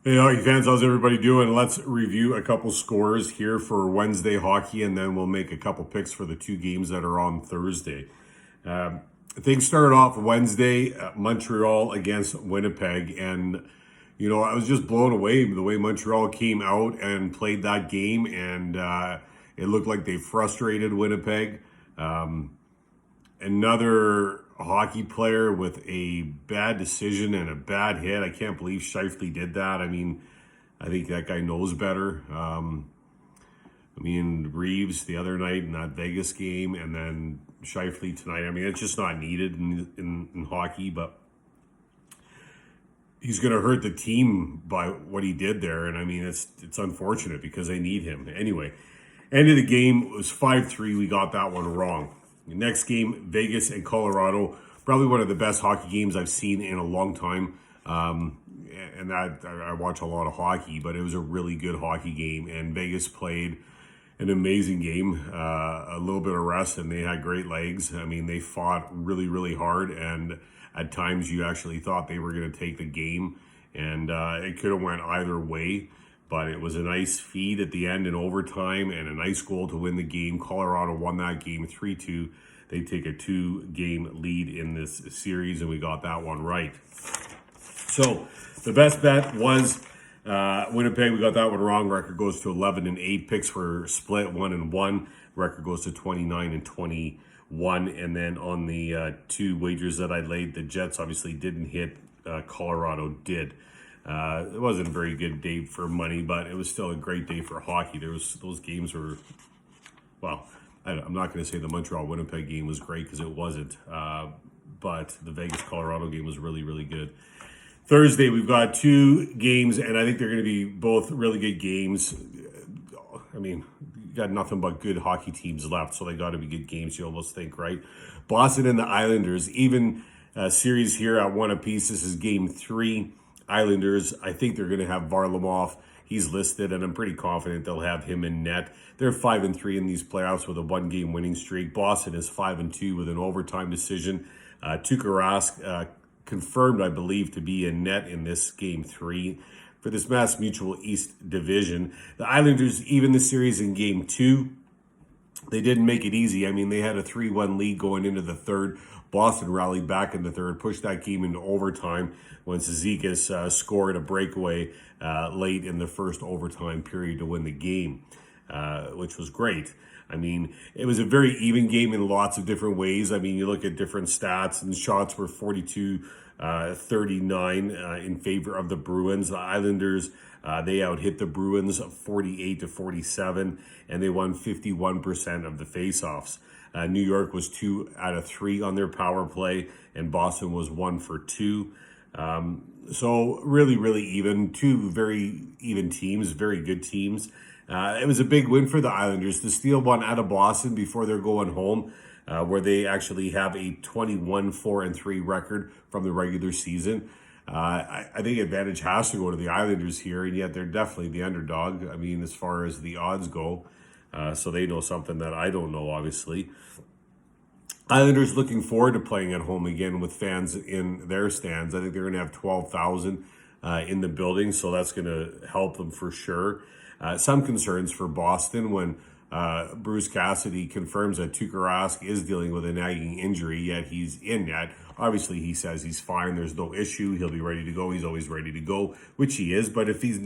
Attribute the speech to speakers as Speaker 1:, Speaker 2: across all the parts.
Speaker 1: Hey, hockey fans, how's everybody doing? Let's review a couple scores here for Wednesday hockey, and then we'll make a couple picks for the two games that are on Thursday. Things started off Wednesday, Montreal against Winnipeg, and I was just blown away the way Montreal came out and played that game, and it looked like they frustrated Winnipeg. Another hockey player with a bad decision and a bad hit. I can't believe Shifley did that. I mean, I think that guy knows better. Reeves the other night in that Vegas game, and then Shifley tonight. I mean, it's just not needed in hockey, but he's going to hurt the team by what he did there. And I mean, it's unfortunate because they need him. Anyway, end of the game was 5-3. We got that one wrong. The next game, Vegas and Colorado, probably one of the best hockey games I've seen in a long time. And that I watch a lot of hockey, but it was a really good hockey game. And Vegas played an amazing game, a little bit of rest, and they had great legs. I mean, they fought really, really hard, and at times you actually thought they were going to take the game, and it could have went either way. But it was a nice feed at the end in overtime and a nice goal to win the game. Colorado won that game 3-2. They take a 2-game lead in this series, and we got that one right. So the best bet was Winnipeg. We got that one wrong. Record goes to 11-8. Picks were split 1-1. Record goes to 29-21. And then on the two wagers that I laid, the Jets obviously didn't hit. Colorado did. It wasn't a very good day for money, but it was still a great day for hockey. Those games were, well, I'm not going to say the Montreal-Winnipeg game was great because it wasn't, but the Vegas-Colorado game was really, really good. Thursday, we've got two games, and I think they're going to be both really good games. I mean, you got nothing but good hockey teams left, so they got to be good games, you almost think, right? Boston and the Islanders, even series here at one apiece. This is game 3. Islanders, I think they're going to have Varlamov. He's listed, and I'm pretty confident they'll have him in net. They're 5-3 in these playoffs with a 1-game winning streak. Boston is 5-2 with an overtime decision. Tuukka Rask confirmed, I believe, to be in net in this game 3 for this Mass Mutual East Division. The Islanders even the series in game 2. They didn't make it easy. I mean, they had a 3-1 lead going into the third. Boston rallied back in the third, pushed that game into overtime when Cizikas scored a breakaway late in the first overtime period to win the game, which was great. I mean, it was a very even game in lots of different ways. I mean, you look at different stats, and shots were 42-39 in favor of the Bruins. The Islanders, they out-hit the Bruins 48-47, and they won 51% of the faceoffs. New York was 2 out of 3 on their power play, and Boston was 1 for 2. So really, really even. Two very even teams, very good teams. It was a big win for the Islanders to steal one out of Boston before they're going home, where they actually have a 21-4-3 record from the regular season. I think advantage has to go to the Islanders here, and yet they're definitely the underdog. I mean, as far as the odds go. So they know something that I don't know, obviously. Islanders looking forward to playing at home again with fans in their stands. I think they're going to have 12,000 in the building, so that's going to help them for sure. Some concerns for Boston when Bruce Cassidy confirms that Tuukka Rask is dealing with a nagging injury, yet he's in net. Obviously, he says he's fine. There's no issue. He'll be ready to go. He's always ready to go, which he is. But if he's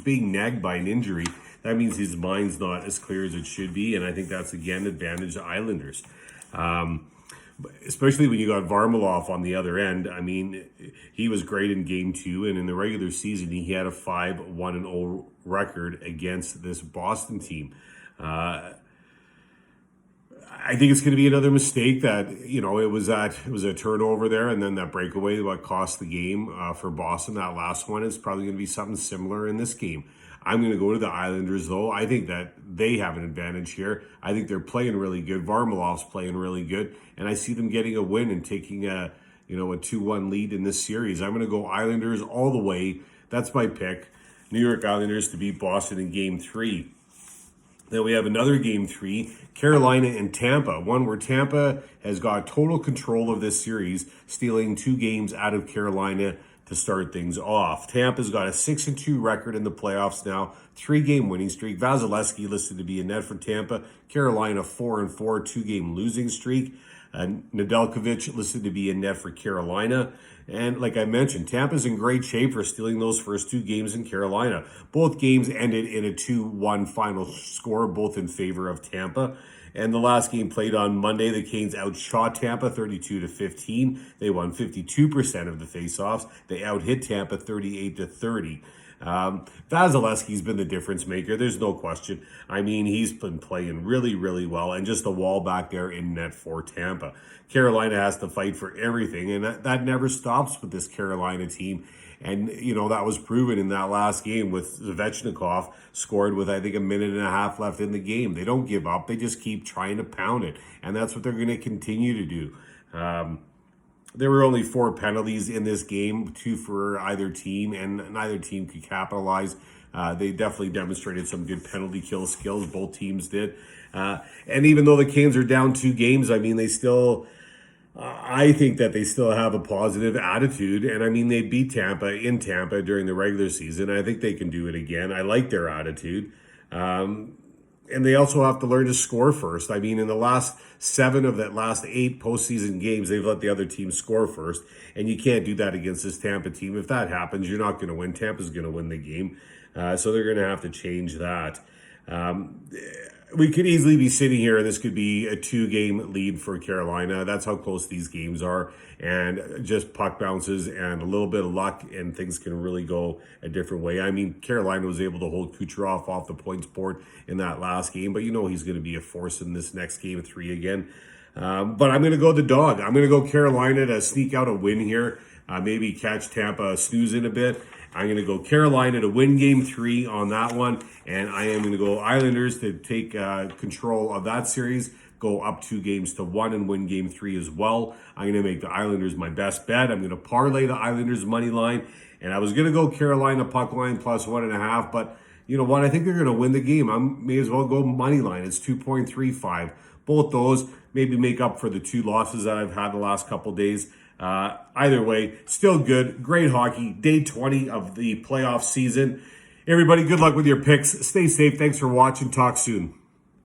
Speaker 1: being nagged by an injury, that means his mind's not as clear as it should be. And I think that's, again, advantage to Islanders. Especially when you got Varlamov on the other end. I mean, he was great in game 2. And in the regular season, he had a 5-1-0 record against this Boston team. I think it's going to be another mistake that, it was a turnover there, and then that breakaway, what cost the game for Boston, that last one, is probably going to be something similar in this game. I'm going to go to the Islanders, though. I think that they have an advantage here. I think they're playing really good. Varlamov's playing really good, and I see them getting a win and taking a 2-1 lead in this series. I'm going to go Islanders all the way. That's my pick. New York Islanders to beat Boston in game 3. Then we have another game 3, Carolina and Tampa, one where Tampa has got total control of this series, stealing 2 games out of Carolina to start things off. Tampa's got a 6-2 record in the playoffs now, 3-game winning streak. Vasilevsky listed to be in net for Tampa. Carolina 4-4, 2-game losing streak. Nedeljkovic listed to be in net for Carolina. And like I mentioned, Tampa's in great shape for stealing those first 2 games in Carolina. Both games ended in a 2-1 final score, both in favor of Tampa. And the last game played on Monday, the Canes outshot Tampa 32-15. They won 52% of the faceoffs. They outhit Tampa 38-30. Vasilevsky's been the difference maker. There's no question. I mean, he's been playing really, really well, and just the wall back there in net for Tampa. Carolina has to fight for everything, and that never stops with this Carolina team. And, that was proven in that last game with Svechnikov scored with, I think, a minute and a half left in the game. They don't give up. They just keep trying to pound it. And that's what they're going to continue to do. There were only 4 penalties in this game, 2 for either team, and neither team could capitalize. They definitely demonstrated some good penalty kill skills. Both teams did. And even though the Canes are down 2 games, I mean, I think that they still have a positive attitude. And I mean, they beat Tampa in Tampa during the regular season. I think they can do it again. I like their attitude. And they also have to learn to score first. I mean, in the last 7 of that last 8 postseason games, they've let the other team score first. And you can't do that against this Tampa team. If that happens, you're not going to win. Tampa's going to win the game. So they're going to have to change that. We could easily be sitting here and this could be a 2-game lead for Carolina. That's how close these games are. And just puck bounces and a little bit of luck and things can really go a different way. I mean, Carolina was able to hold Kucherov off the points board in that last game, but he's going to be a force in this next game 3 again. But I'm going to go the dog. I'm going to go Carolina to sneak out a win here. Maybe catch Tampa snoozing a bit. I'm going to go Carolina to win game 3 on that one. And I am going to go Islanders to take control of that series, go up 2 games to 1 and win game 3 as well. I'm going to make the Islanders my best bet. I'm going to parlay the Islanders money line. And I was going to go Carolina puck line plus 1.5. But you know what? I think they're going to win the game. I may as well go money line. It's 2.35. Both those maybe make up for the 2 losses that I've had the last couple days. Either way, still good. Great hockey. Day 20 of the playoff season. Everybody, good luck with your picks. Stay safe. Thanks for watching. Talk soon.